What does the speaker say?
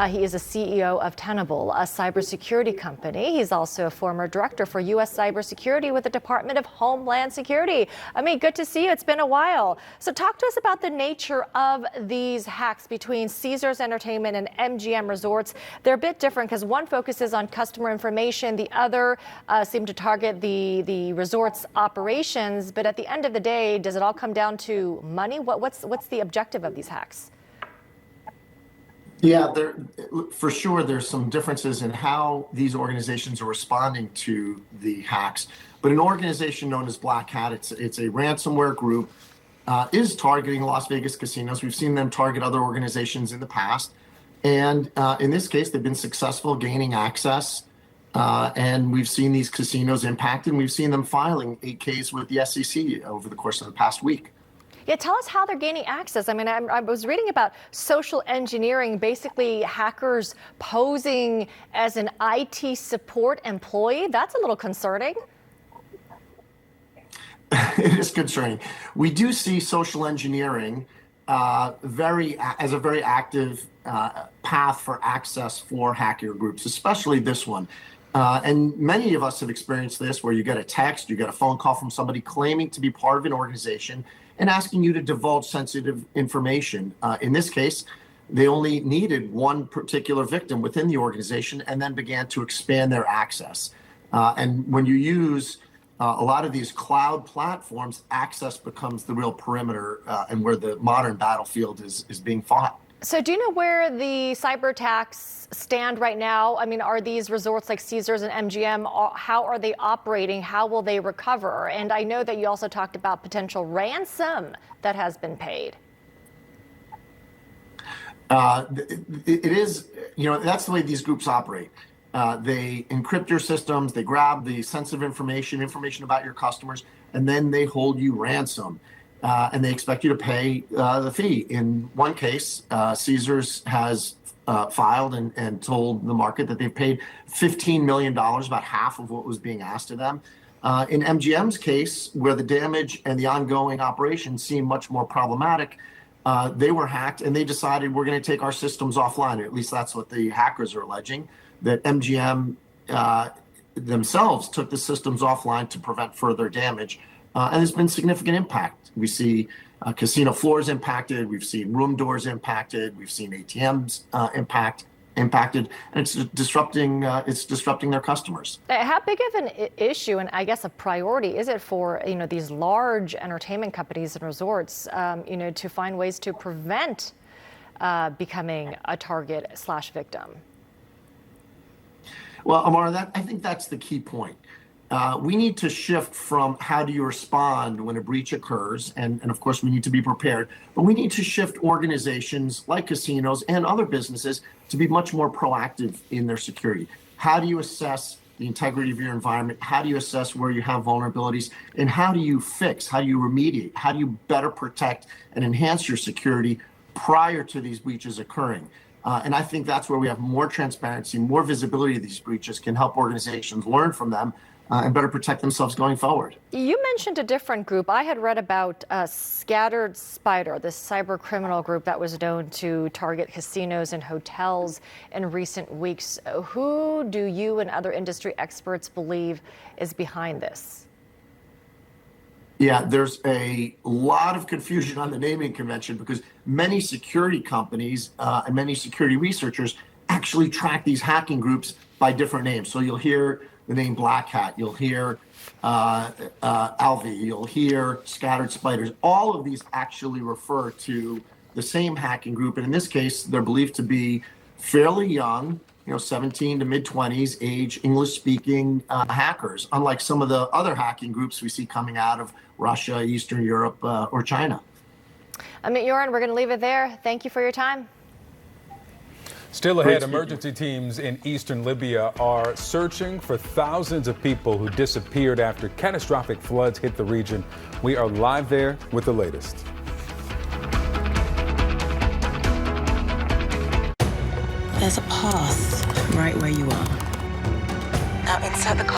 He is a CEO of Tenable, a cybersecurity company. He's also a former director for U.S. cybersecurity with the Department of Homeland Security. Amit, good to see you. It's been a while. So talk to us about the nature of these hacks between Caesars Entertainment and MGM Resorts. They're a bit different because one focuses on customer information, the other seem to target the resort's operations. But at the end of the day, does it all come down to money? What's the objective of these hacks? Yeah, for sure, there's some differences in how these organizations are responding to the hacks. But an organization known as Black Hat, it's a ransomware group, is targeting Las Vegas casinos. We've seen them target other organizations in the past. And in this case, they've been successful gaining access. And we've seen these casinos impacted. We've seen them filing 8Ks with the SEC over the course of the past week. Yeah, tell us how they're gaining access. I mean, I was reading about social engineering, basically hackers posing as an IT support employee. That's a little concerning. It is concerning. We do see social engineering as a very active path for access for hacker groups, especially this one. And many of us have experienced this, where you get a text, you get a phone call from somebody claiming to be part of an organization and asking you to divulge sensitive information. In this case, they only needed one particular victim within the organization and then began to expand their access. And when you use a lot of these cloud platforms, access becomes the real perimeter and where the modern battlefield is being fought. So do you know where the cyber attacks stand right now? I mean, are these resorts like Caesars and MGM, how are they operating? How will they recover? And I know that you also talked about potential ransom that has been paid. It is, that's the way these groups operate. They encrypt your systems, they grab the sensitive information about your customers, and then they hold you ransom. And they expect you to pay the fee. In one case, Caesars has filed and told the market that they've paid $15 million, about half of what was being asked of them. In MGM's case, where the damage and the ongoing operations seem much more problematic, they were hacked and they decided, we're going to take our systems offline. Or at least that's what the hackers are alleging, that MGM themselves took the systems offline to prevent further damage. And there's been significant impact. We see casino floors impacted. We've seen room doors impacted. We've seen ATMs impacted, and it's disrupting their customers. How big of an issue, and I guess a priority, is it for these large entertainment companies and resorts, to find ways to prevent becoming a target/victim? Well, Amara, I think that's the key point. We need to shift from how do you respond when a breach occurs, and of course we need to be prepared, but we need to shift organizations like casinos and other businesses to be much more proactive in their security. How do you assess the integrity of your environment? How do you assess where you have vulnerabilities? And how do you fix, how do you remediate? How do you better protect and enhance your security prior to these breaches occurring? And I think that's where we have more transparency, more visibility of these breaches can help organizations learn from them and better protect themselves going forward. You mentioned a different group. I had read about Scattered Spider, this cyber criminal group that was known to target casinos and hotels in recent weeks. Who do you and other industry experts believe is behind this? Yeah, there's a lot of confusion on the naming convention because many security companies and many security researchers actually track these hacking groups by different names. So you'll hear the name Black Hat, you'll hear Alvi, you'll hear Scattered Spiders. All of these actually refer to the same hacking group. And in this case, they're believed to be fairly young, 17 to mid-20s age, English-speaking hackers, unlike some of the other hacking groups we see coming out of Russia, Eastern Europe, or China. Amit Yoran, we're going to leave it there. Thank you for your time. Still ahead, emergency teams in eastern Libya are searching for thousands of people who disappeared after catastrophic floods hit the region. We are live there with the latest. There's a path right where you are. Now inside the car.